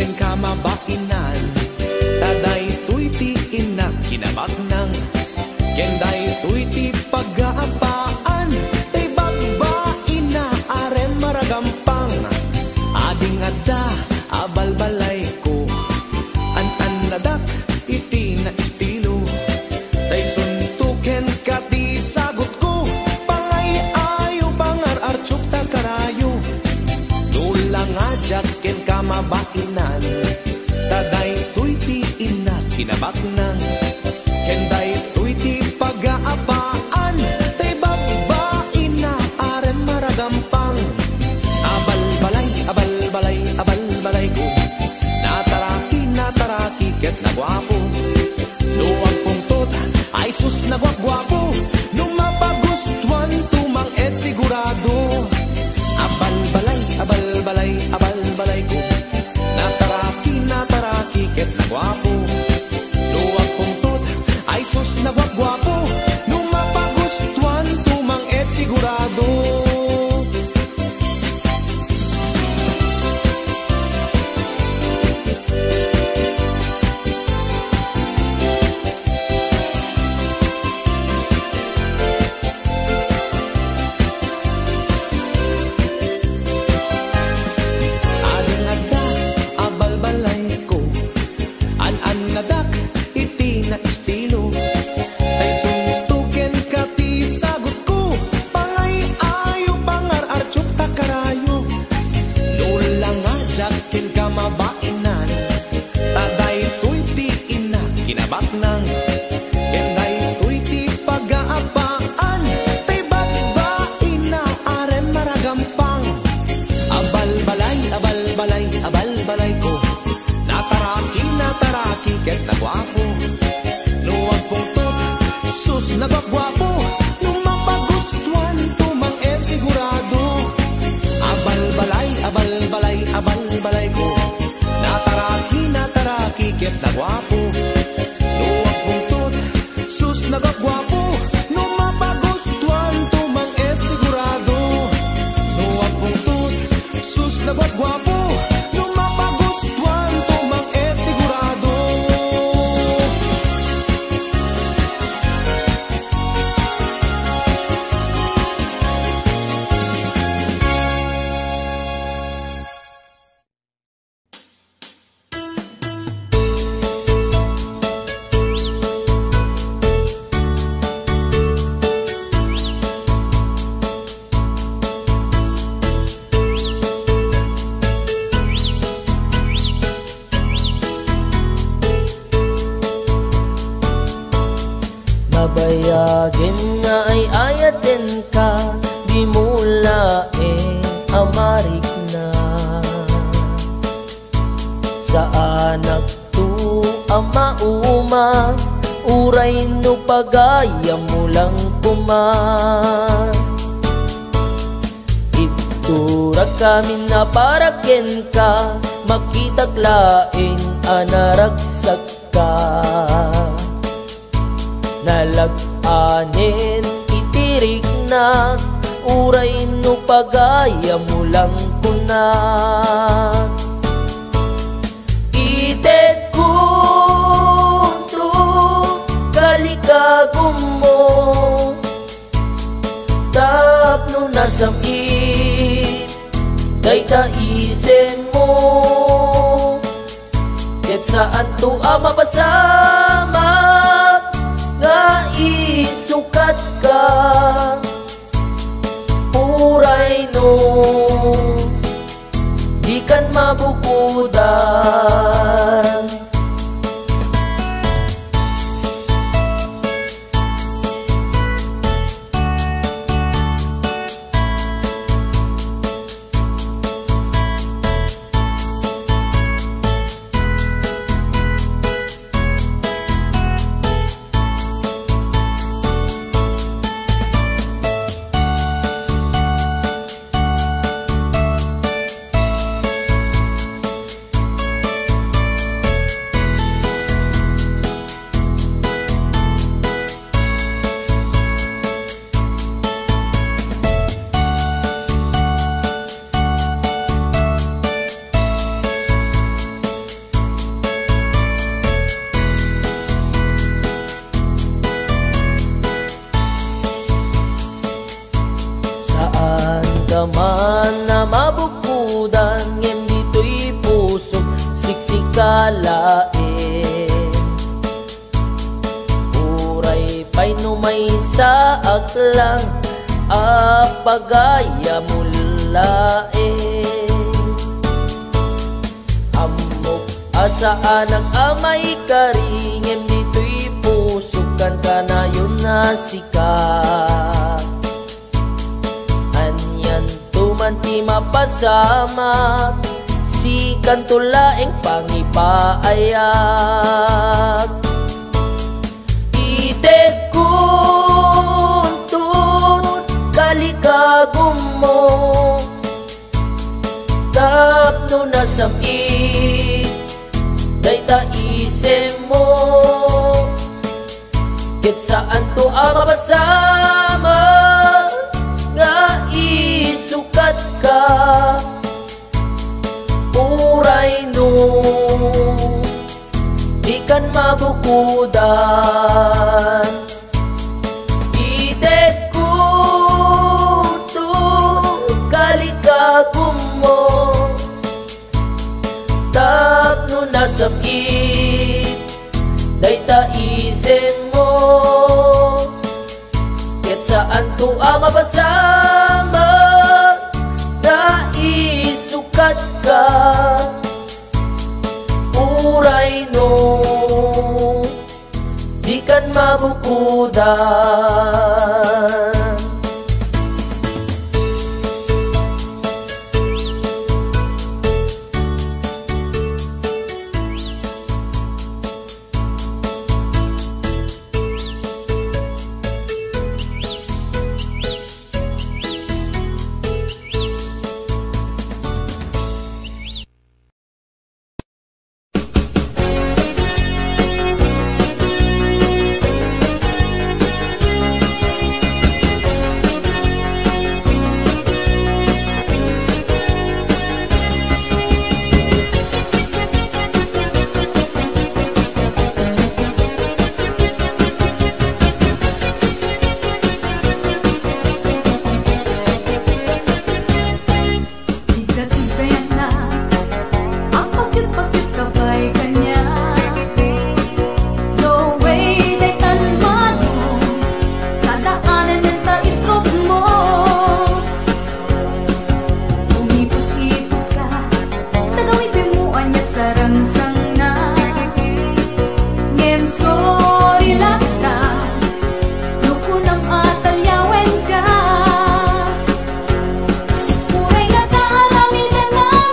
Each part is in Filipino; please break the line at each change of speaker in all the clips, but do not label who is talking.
ken kamabainan, taday tuy ti inak kinabak nang, kenday tuy ti pag-aapaan, tay bagbain na aren maragampang, ading adda abalbalay ko, an nadak iti na estilo, tay suntuken kati sagot ko, pangay ayo pangar-archuk ta karayo, dulang ajak ken kamabainan, taday tuy ti inak kinabak nang, kenday tuy ti pag-aapaan, tay bagbain na aren maragampang, abalbalay, abalbalay, abalbalay ko, nataraki ket nagwapo, luwag pungtot ay sus nagwagwapo, numapagustuhan tumang et sigurado, abalbalay, abalbalay, abalbalay ko, nataraki ket nagwapo, luwag pungtot ay sus nagwagwapo, numapagustuhan tumang et sigurado. Nadak iti na estilo, tay suntuken kati sagot ko, pangay ayo pangar-archuk ta karayo, lulang ajak ken kamabainan, taday tuy ti ina kinabak nang, kenday tuy ti pag-aapaan, tay bagbain na aren maragampang, abalbalay, abalbalay, abalbalay ko, nataraki ket nagwapo, luwag pungtot sus nagwagwapo, numapagustuhan tumang et sigurado, abalbalay, abalbalay, abalbalay ko, nataraki ket nagwapo, luwag pungtot sus nagwagwapo, numapagustuhan tumang et sigurado, luwag pungtot sus nagwagwapo,
Nabayagin nga ay ayaten ka, di mula amarik na. Sa anak tu amauma, uray no pagaya mo lang kuman. Itura kami na paraken ka, makitaglaing anaragsak ka. Nalag-anin itirik na, uray no pagaya mo lang kuna. Itet ko to kalikagom mo, tapno nasamit daydaisen mo, ket saan to mapasama nga isukat ka, uray no di kan mabukudan. aklang apagaya mulain. Amok asaan ang amay karingem dito'y pusukan ka na yun na sikat. Anyan tumanti mapasamak si kantulaeng pangipaayag. Kuntut kalikagum mo tapno na samit dayta isem mo ket saan to ang mapasama nga isukat ka uray no di kan mabukudan. Tapno na sabit dayta isen mo ket saan to ang mapasama na isukat ka uray no di kan mabukudan.
Muray nga taaramitan na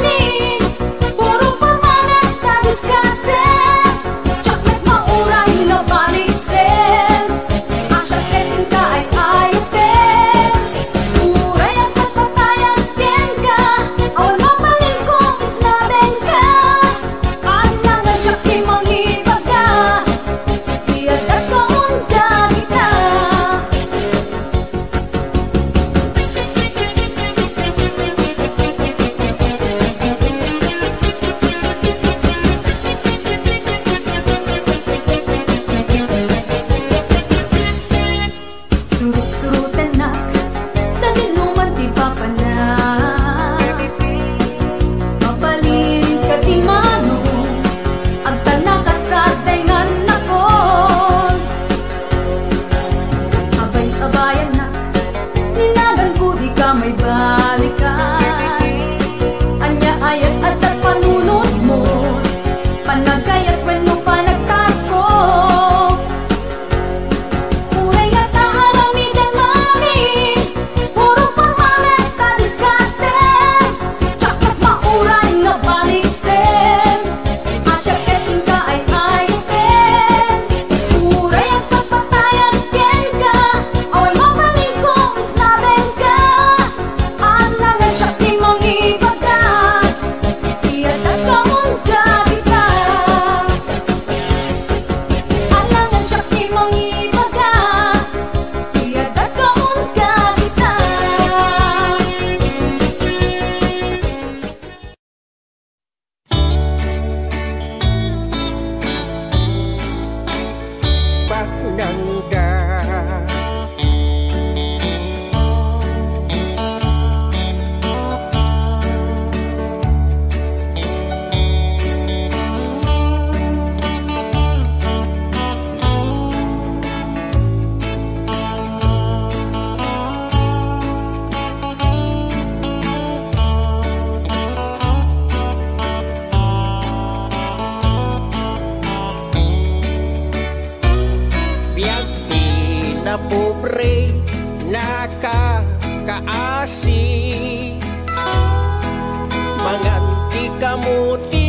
kamuti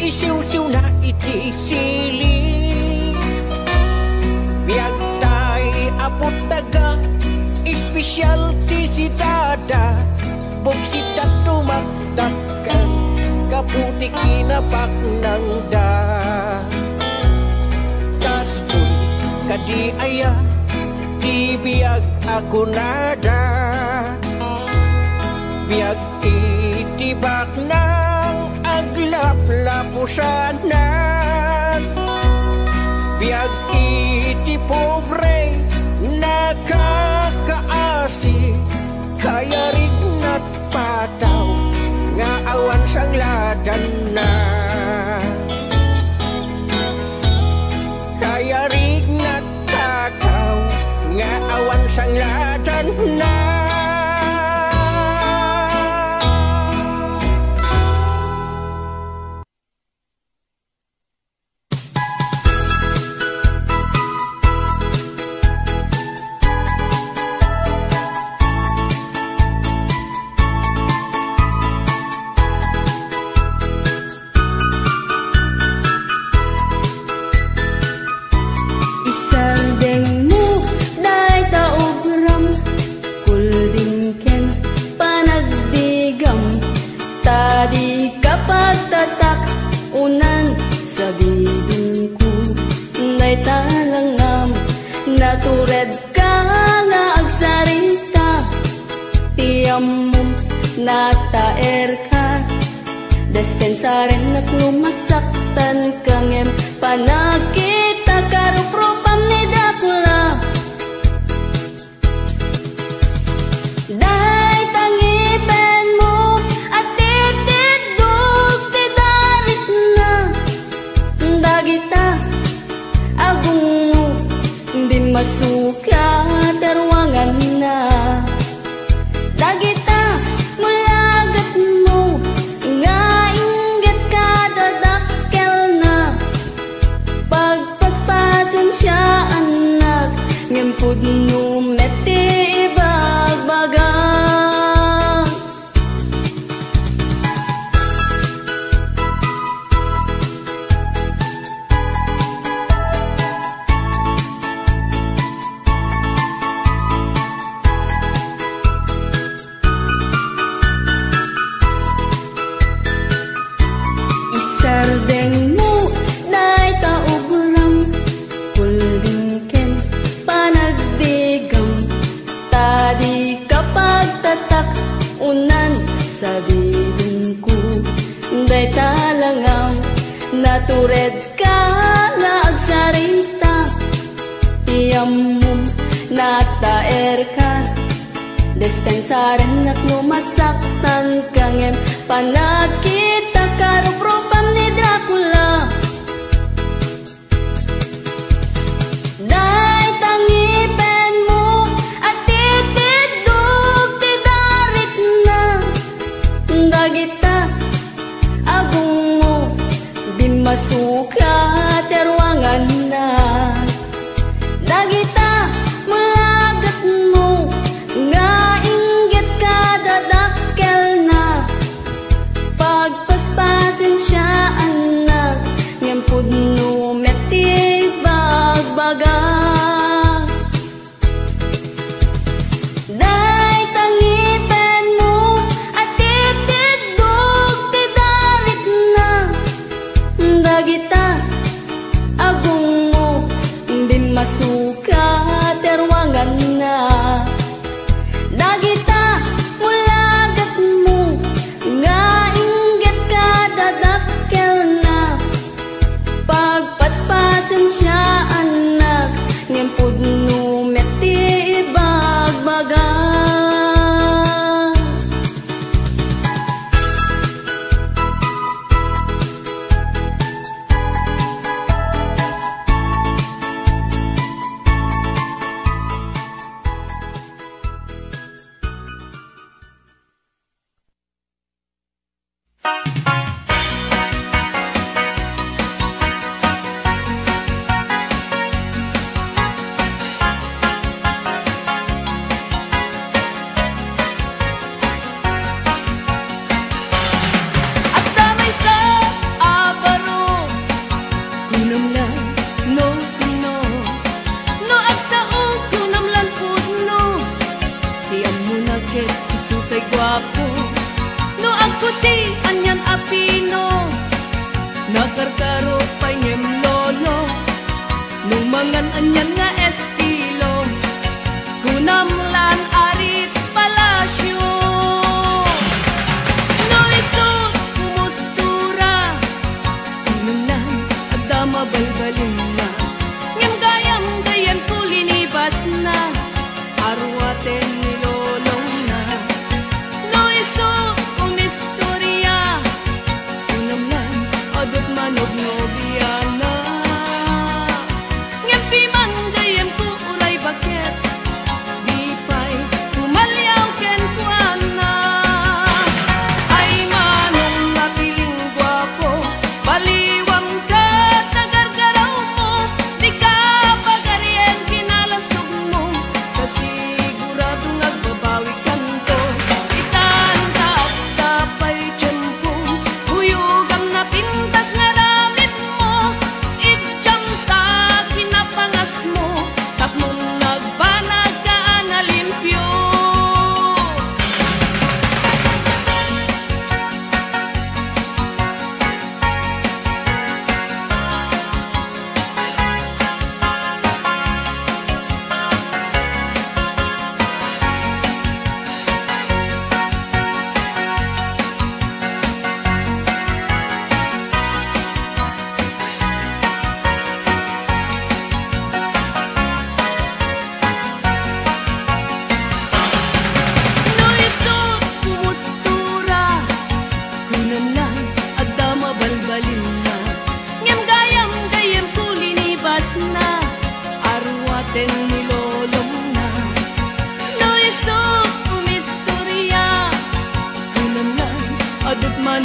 isiw-siw na iti sili. Biag tay apot taga espesyal ti si dada, bugsita tumaktakan kaputi kinapak ng da. Tas kun kadi aya di biag ako nada, biag itibak ng aglap-lapusanan, biag iti pobre nakakaasi, kaya rignat pataw nga awan sang ladan na. Kaya rignat pataw nga awan sang ladan na.
Natured ka nga agsarita, tiyam mo nataer ka, despensaren at lumasaktan kangem, panakita karupropam ni Dracula. Day tangipen mo at titidog ti darit na, dagita agung di masuka tarwangan na. Dagita mulagat mo nga inggit ka dadakkel na, pagpaspasan siya anak ngempud no meti ibagbaga. Sardeng mo day tauguram, kuldingken panagdigam, tadi kapag tatak unan sa didin ko, day talangam, natured ka nga agsarita, tiyam mo nataer ka, despensaren at lumasaktan kangem, panakita karupropam ni Dracula. Day tangipen mo at titidog ti darit na, dagita agung mo bimasuka terwangan na. Dagita mulagat mo nga inggit ka dadakkel na, pagpaspasin siya anak ngempud no meti bagbaga. Day tangipen mo at titidog ti darit na, dagita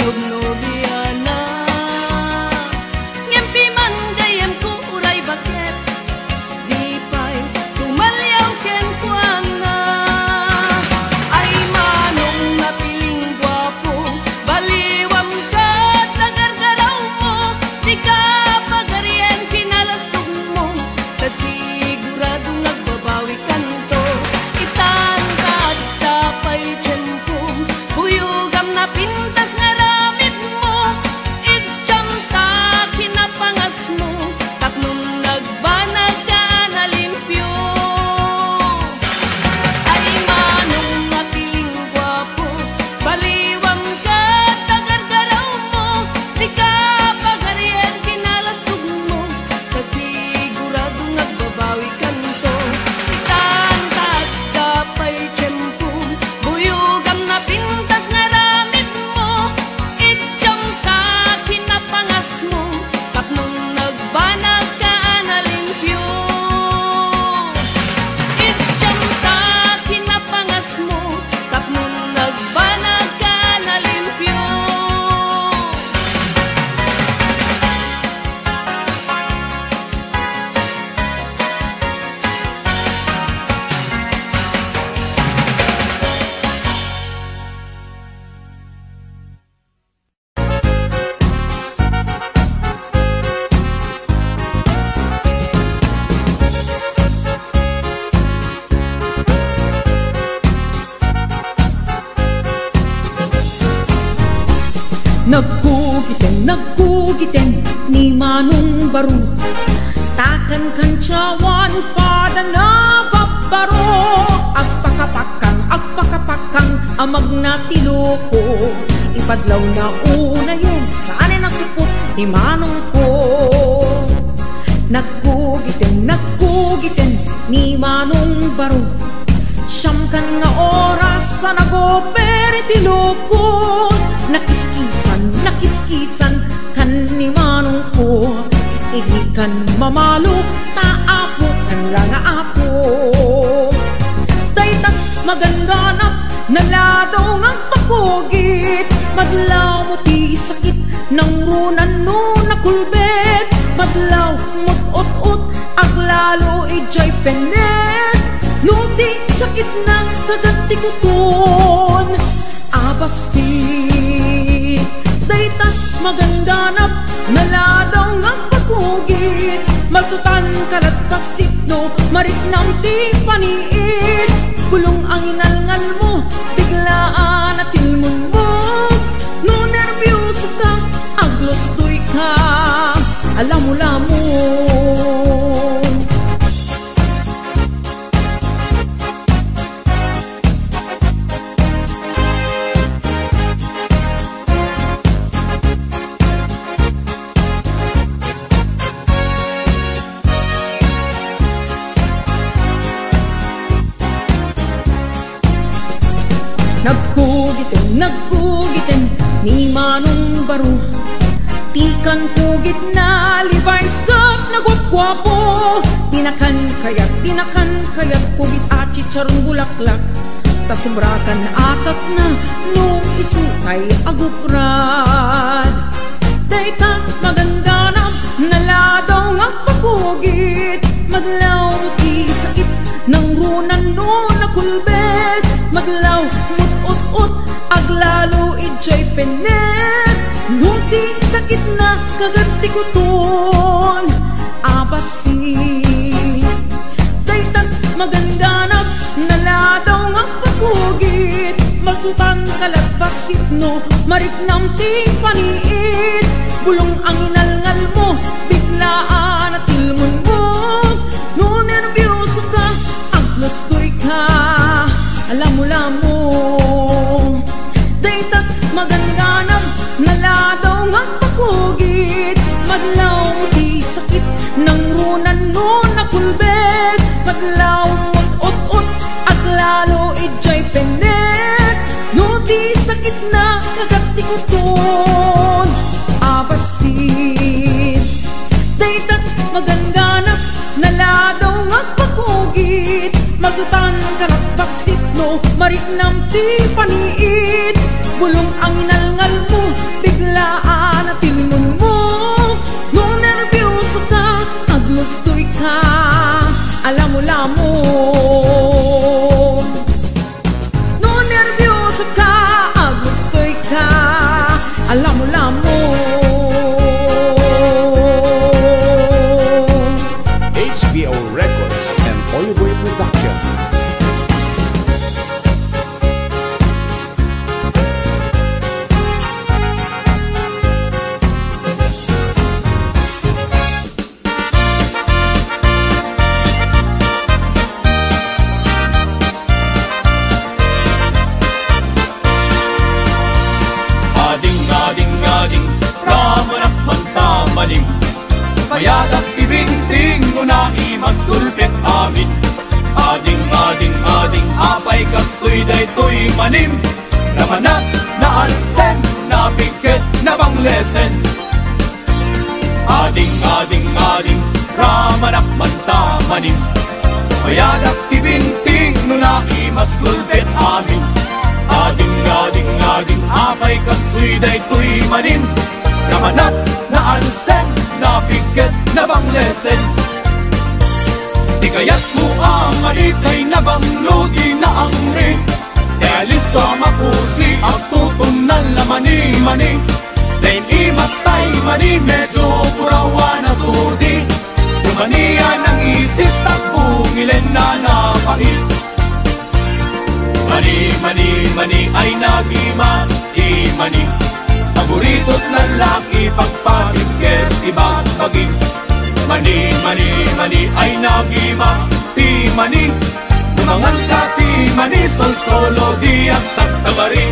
nubnubiana. Ngempi man gayam ko uray bakit, di pa'y tumalyaw ken kuanga. Ay manong napiling gwapo, baliwam ka tagargaraw mo, di ka pagarian kinalastog mo, kasigurado nagbabawi kanto. Itangkad tapay dyan ko, buyugam na pintas nga ramit mo, idjam ta kinapangas mo, tapnong nagbanag ka na limpyo. Ay manong napiling gwapo, baliwam ka tagargaraw mo, di ka pagarian kinalastog mo, kasigurado nagbabawi kanto. Itangkad tapay dyan ko, buyugam na pintas nga ramit mo, idjam ta kinapangas mo, tapnong nagbanag ka na limpyo. Idjam ta kinapangas mo, tapnong nagbanag ka na limpyo.
Nagkugiten ni Manong Baro, takan kancawan pada na babbaro. Agpakapakan amag na tiloko, ipadlaw na unayin saan na sipot ni Manong ko. Nagkugiten ni Manong Baro, siyam kan nga oras sa nagoperi tiloko. Nakiskisan kan ni Manong ko, igikan mamalo taapo kan lang apo. Daytas maganganap naladaw ng pagkugit, madlaw mo ti sakit ng runan no nakulbet, madlaw mot-ot-ot aglalo ijay penet, no di sakit ng kagatikuton. Abasit daytas maganganap naladaw ng pagkugit, magtutan kalat pasit no marit ng ti paniit. Kulong ang inalngal mo, biglaan at tilmon mo, no nervyoso ka, aglostoy ka, alam mo lamon. Nagkugiten ni Manong Baro, tikan kugit na Levi's cup na gwap-gwapo. Tinakan kayat kugit at chicharong bulaklak, tasumrakan atat na nung isukay agukrad. Dayta maganganap naladaw nga pagkugit, madlaw ti sakit ng runan no nakulbet, madlaw mut-ut-ut aglalo ijay penet, nuti sakit na kagatikuton. Abasit daytat maganganap naladaw nga pagkugit, magtutan kalat baksit no maritnam ti paniit. Bulong ang inalngal mo, biglaan at tilmon mo, no nervyoso ka, aglostoy ka, alam mo lamon. Daytat maganganap naladaw nga pagkugit, madlaw mo ti sakit ng runan no nakulbet, madlaw mot-ot-ot at lalo ijay penet, no di sakit na kagatikuton. Abasit daytat maganganap naladaw nga pagkugit, magtutan karat baksit no maritnam ti paniit. Bulong ang inalngal mo, lamo-lamo.
HBO Records and Oliboy Production.
Ading-ading-ading, ramanak mantamaning, mayadak ibinting mo na imaskulpit amin. Ading-ading-ading, apay kastoy daytoy manim, ramanak na ansen, na piket na banglesen. Ading-ading-ading, ramanak mantamaning, mayadak ibinting mo na imaskulpit amin. Ading-ading-ading, apay kasoy daytoy manin, ramanat na ansen, na piket na banglesen. Di kaya't mo amanitay na banglodi na angri, kaya liso mapusi at tutunan na mani-mani. Dain imatay mani, medyo purawa na sudi, lumaniya ng isip at bungilen na napait. Mani, mani, mani ay nagimas, mani. Paborito't lalaki, pagpapikir, ibang baging. Mani, mani, mani ay nagimas, mani. Umangat ka, mani, sol-solo, di at tagtabari.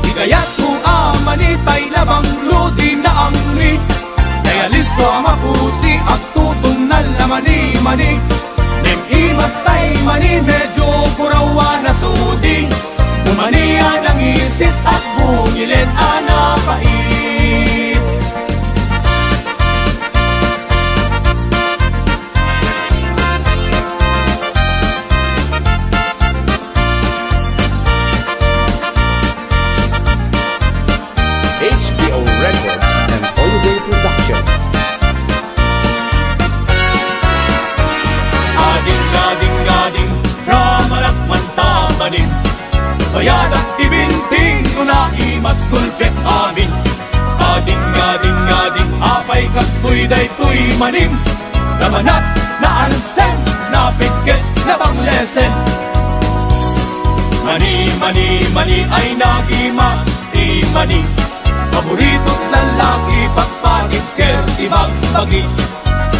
Di kaya't kung amani, tay labang lodi na angri, kaya listo ang mapusi at tutong na lamani-mani. Nem imas tay mani, medyo purawa na sudi, umaniya ng isit at bungilin anapait.
HBO Records and Oliboy Production.
Ading-ading-ading, ramanak mantamanin, bayadak ibinting ko na imaskulpit amin. Ading-ading-ading, apay kastoy daytoy manim, ramanat na ansen, na piket na banglesen. Mani, mani, mani ay nagimas, mani. Paborito't lalaki, pagpapikir, ibang bagi.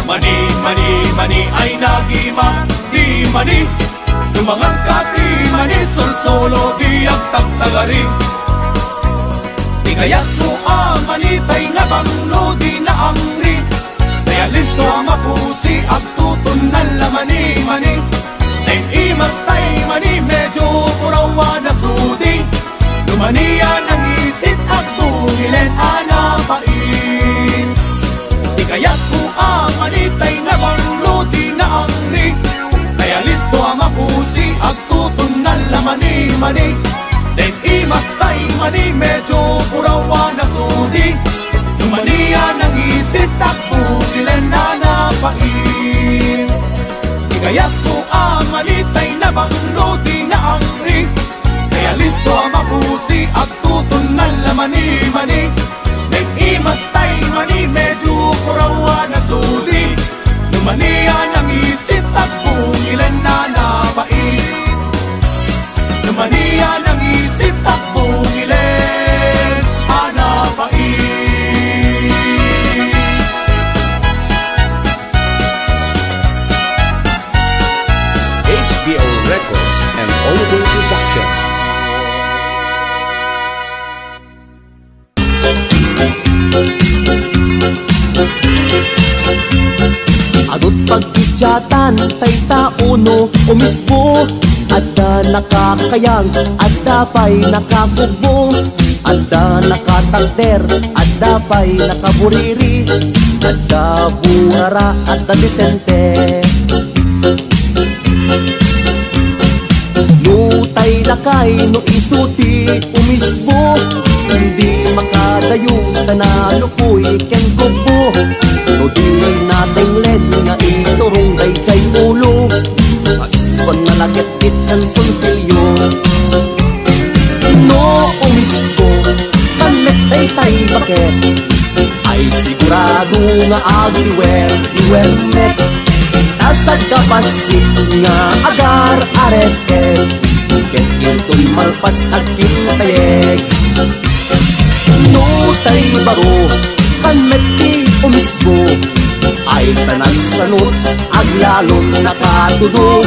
Mani, mani, mani ay nagimas, mani. Tumangan ka, mani, sol-solo, di ang tagtagari. Di kaya't mo amanitay na banglo, di na angri, kaya listo ang mapusi at tutun na lamani-mani. Ay imas tay mani, medyo purawa na sudi, lumaniya ng isit at bungilen anapait. Di kaya't mo amanitay na banglo, di na angri, kaya listo ang mapusi at tutun na lamani-mani. Then imas tay mani, medyo purawa na sudi, lumaniya ng isit at bungilen anapait. Di kaya't mo amanitay na banglo, di na angri, kaya listo ang mapusi at tutun na lamani-mani. Then imas tay mani, medyo purawa na sudi, lumaniya ng isit at bungilen anapait. Lumaniya ng isit at bungilen anapait.
HBO Records and Oliboy Production.
Agot pagkidyatan, tay tauno, umisbo, adda nakakayang, adda pa'y nakakugbo, adda nakatagder, adda pa'y nakaburiri, adda buhara, adda disente. Nutay lakay, no isuti, umisbo, hindi makadayo, tanalupoy, ken kubo. No di nating led nga iturong day chay ulo, paispan na lagit-git ang sonsilyo. No umisbo, kanet tay bakit ay sigurado nga agdiwer met tasag kapasik nga agar aret ket intoy malpas agking tayeg no tay baro kan metti umisbo ay tanang sanot aglalong nakatudo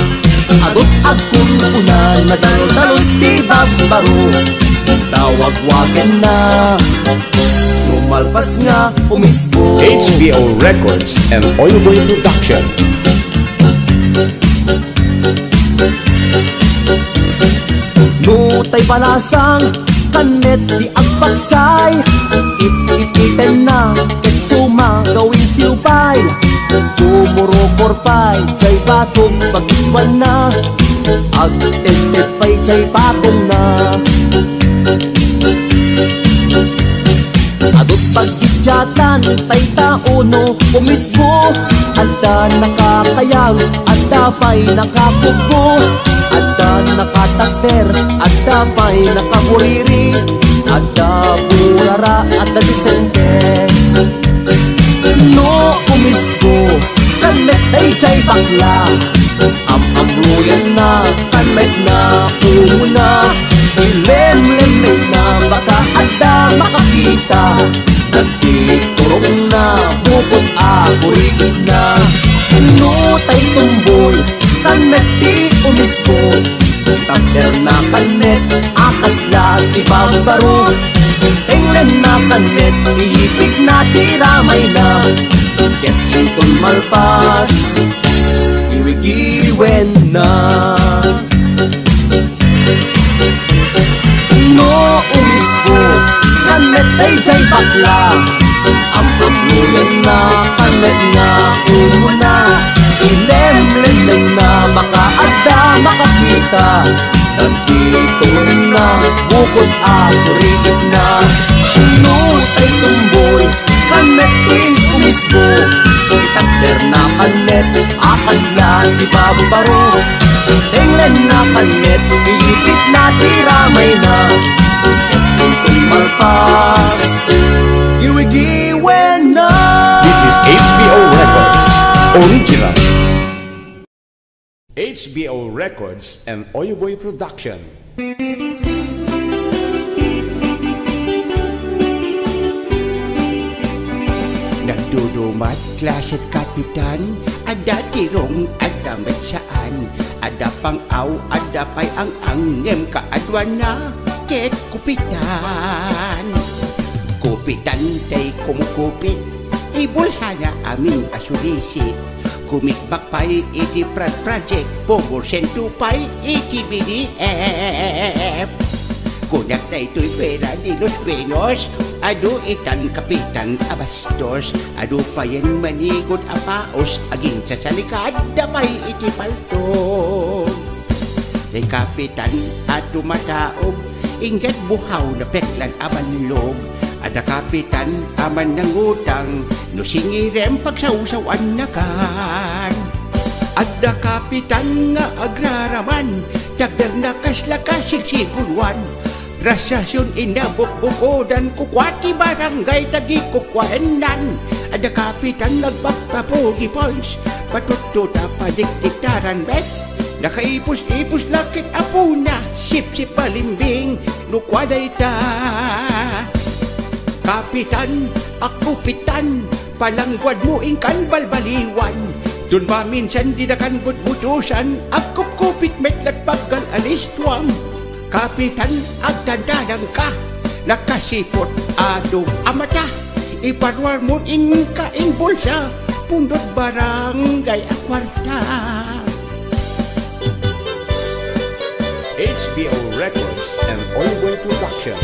agot agkun unan madal-dalos di bagbaro tawag-wagen na lumalpas nga umisbo.
HBO Records and Oil Boy Production.
Nutay palasang kanet di agpaksay it-iten na ket suma gawin siupay tumuro korpay jay batog pagiswan na ag-etet pay jay batong na adot pagkidyatan tay tauno umisbo adda nakakayang adda pay nakakugbo adda nakatakder adda pay nakaburiri adda burara adda disente no umisbo kanet ay jay bakla amruyan na kanet na umuna ilem-lem na baka adda makakita nagtiturong na bukod akuriin na no tay tumboy kanet di umisbo takder na kanet akas lagi bambaro tinglen na kanet ihipig na tiramay na ket inton malpas iwigiwen na no umisbo kanet ay jay bakla amruyan na kanet nga umuna ilem-lem na baka adda makakita nagtitulong na bukod akuriin na no tay tumboy kanet ay umisbo takder na kanet akas lang di babaro tinglen na kanet iipit na tiramay na ket malpas giwigiwen na.
This is HBO Records Original. HBO Records and Oyo Boy Production.
Nagdudumat klaset kapitan, ada tirong ada metsaan, ada pangaw, ada pay ang angem kaadwan na ket kupitan. Kupitan tay kumukupit, ibulsa na aming asulisi. Kumikbak pay iti project, pumursen pay iti BDF. Kunak na ito'y pera di Los Pinos, adu itan kapitan abastos, adu pa yan manigod apaos, aging sa salikad, damay iti palto. Day kapitan at tumataog, ingat buhaw na peklan amanlog, ada kapitan aman ng utang, no singirem pagsausawan na kan. Ada kapitan nga agraraman, tagdar na kaslakasigsiguruan, rasasyon inabukbukodan kukwati barangay tagi kukwaenan. Ada kapitan nagpagpapogi points patututa padiktiktaran bet nakaipus-ipus lakit apuna sip-sip palimbing lukwaday ta. Kapitan akupitan palangguad mo ingkan balbaliwan dun ba minsan di na kan budbudusan akup-kupit metlat paggal alistuam. Kapitan agdandalang ka, nakasipot ado amata, iparwar mo inka in bulsa, pundot barangay akwarta.
HBO Records and Oyo Boy Production.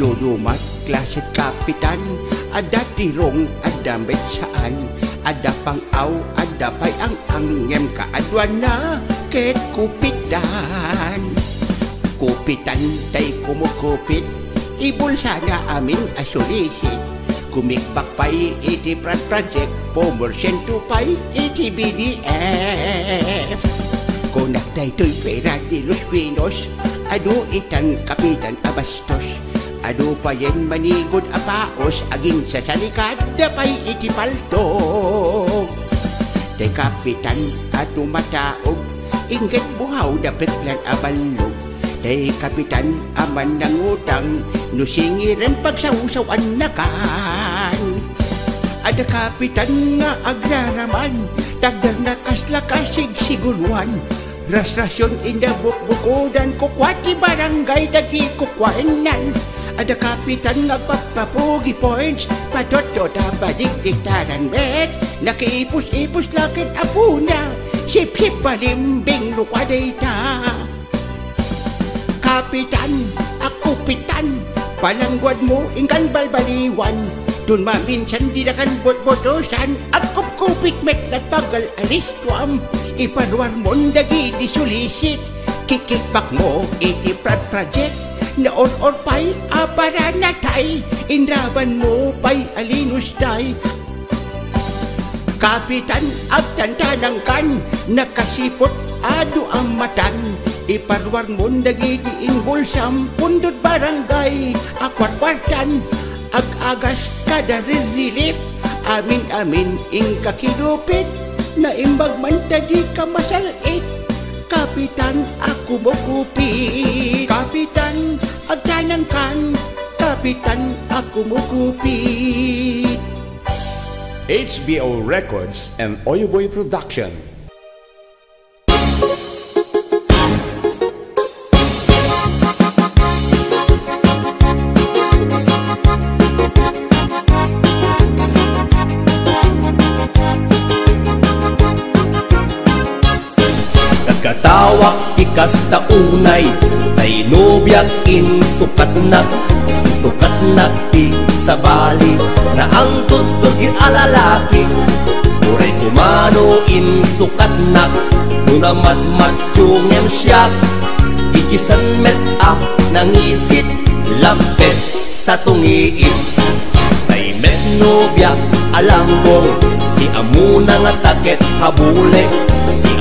Dudumat klaset kapitan, ada tirong, ada metsaan, ada pangaw, ada pay ang angem kaadwan na ket kupitan. Kupitan tay kumukupit, ibulsa nga amin asulisit. Kumikbak pa'y iti project, pomorsen to pa'y iti BDF. Kunak tay to'y pera di Los Pinos, adu itan kapitan abastos. Adu pa yan manigod apaos, aging sa salikada pa'y iti paltog. Tay kapitan atu mataog, ingat buhaw na peklan abalog. Tay kapitan aman ng utang, nusingiran pagsawsawan nakan. Ada kapitan nga agraraman, tagdar na kaslakasig siguluan. Rasrasyon indabuk-bukudan, kukwati barangay dagi kukwanan. Ada kapitan nga papapugi points, patotota badik-diktaran bet. Nakiipus-ipus lakit apuna, sip-sip balimbing lukwaday ta. Kapitan, ako pitan, palangguad mo ingkan balbaliwan. Dun maminsan di na kan bot-botosan, akop kupit metlat bagal alistuam. Iparuar mo dagi di sulisit, kikikbak mo iti project. Naon-on pa'y abara na tay, inraban mo pa'y alinus tay. Kapitan, agtantanang kan, nakasipot adu ang matan. Iparwar mo dagi di inbulsam, pundot barangay, akwarkwartan. Ag-agas kada relief, amin-amin ing kakilupit, na imbag man tadi ka masalit. Kapitan, ako mo kupit. Kapitan, agtanang kan. Kapitan, ako mo kupit.
HBO Records and Oyoboy Production.
Katawak ikas taunay, tay nobyak insukat na ti sa bali, na ang tutod alalaki. Uray kumano insukat na, nunamat-mat yung siyak. Ikisan met nangisit, lampet sa tungiit. Tay met nobyak alanggong, di amuna nga taket habule.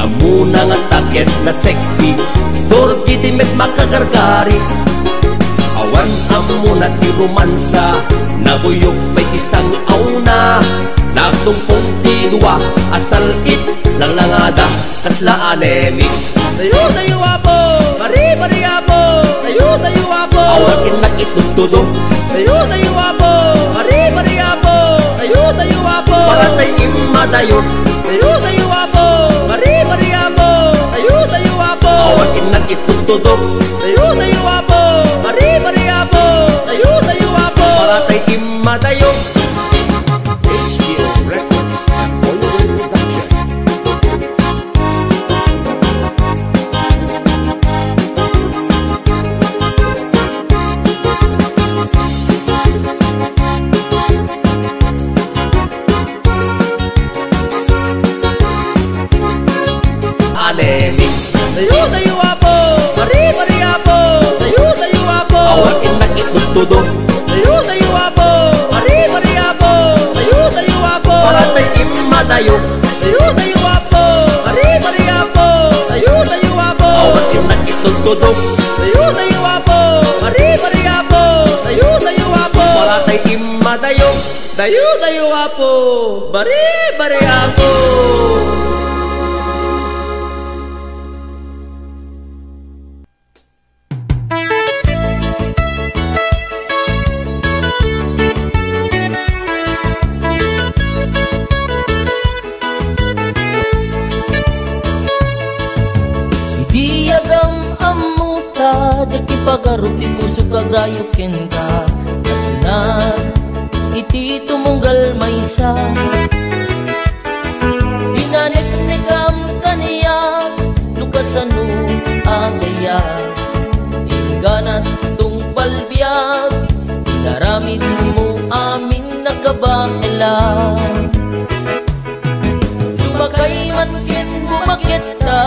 Amuna nga taket na sexy, torgi di met makagargari. Awan amuna ti romansa, naguyok may isang auna. Nagtumpong ti dua, asal it lang langada, kasla anemic. Tayo apo, bari apo, tayo apo. Awan kinag itutudo, tayo apo, bari apo, tayo apo. Para tayo imadayo, tayo apo. Bari apo, tayo apo. Awan kinag itutudok, tayo apo. Bari apo, tayo apo. Para tayo imadayo.
HBO Records and Oyoboy Production.
Anemic. Tayo apo, bari apo, tayo apo. Awan kinag itutudok, tayo apo. Bari apo, tayo apo. Para tayo imadayo, tayo apo. Bari apo, tayo apo. Awan kinag itutudok, tayo apo. Bari apo, tayo apo. Para tayo imadayo, tayo apo. Bari apo.
Dati pagarot di puso kagrayo ken ka na iti tumunggal maysa binanek-nekam kaniya lukasano agaya inganat tung palbiag inaramid mo amin nagabaela lumakay man ken bumakit ta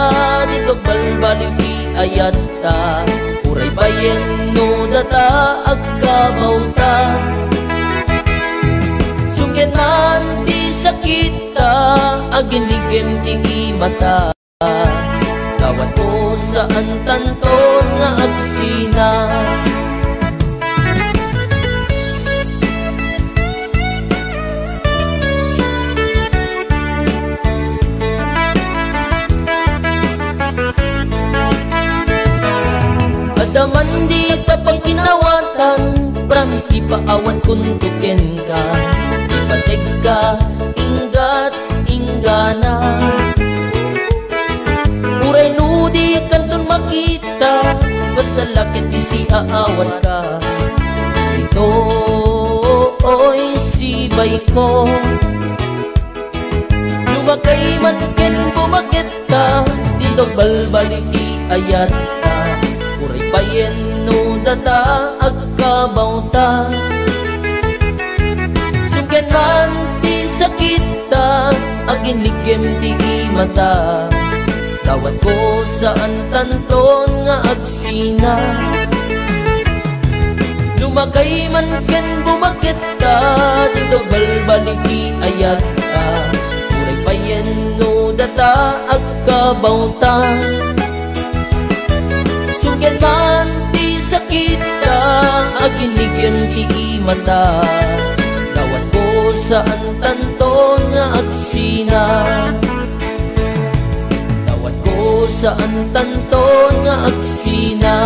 dito balbaling ayat ta uray bayen no data agkabauta. Sungken man di sakita, aginligem ti mata. Tawad ko saan tanton nga agsina. Adaman di kapag kinawatan, promise ipaawat kung tuken ka. Ipatek ka, ingat, ingana. Uray nudi kanton makita, basta lakit isi aawat ka. Ito oy sibay ko, lumakay man ken bumakit ka, dito balbalik ayat ka. Uray bayen no data agkabauta. Sungken man ti sakita, aginligem ti mata. Tawad ko saan tanton nga agsina. Lumakay man ken bumakit ka, dito balbalik ayat ka. Uray bayen no data agkabauta. Sungken man ti sakita, aginligem ti mata. Tawad ko saan tanton nga agsina. Tawad ko saan tanton nga agsina.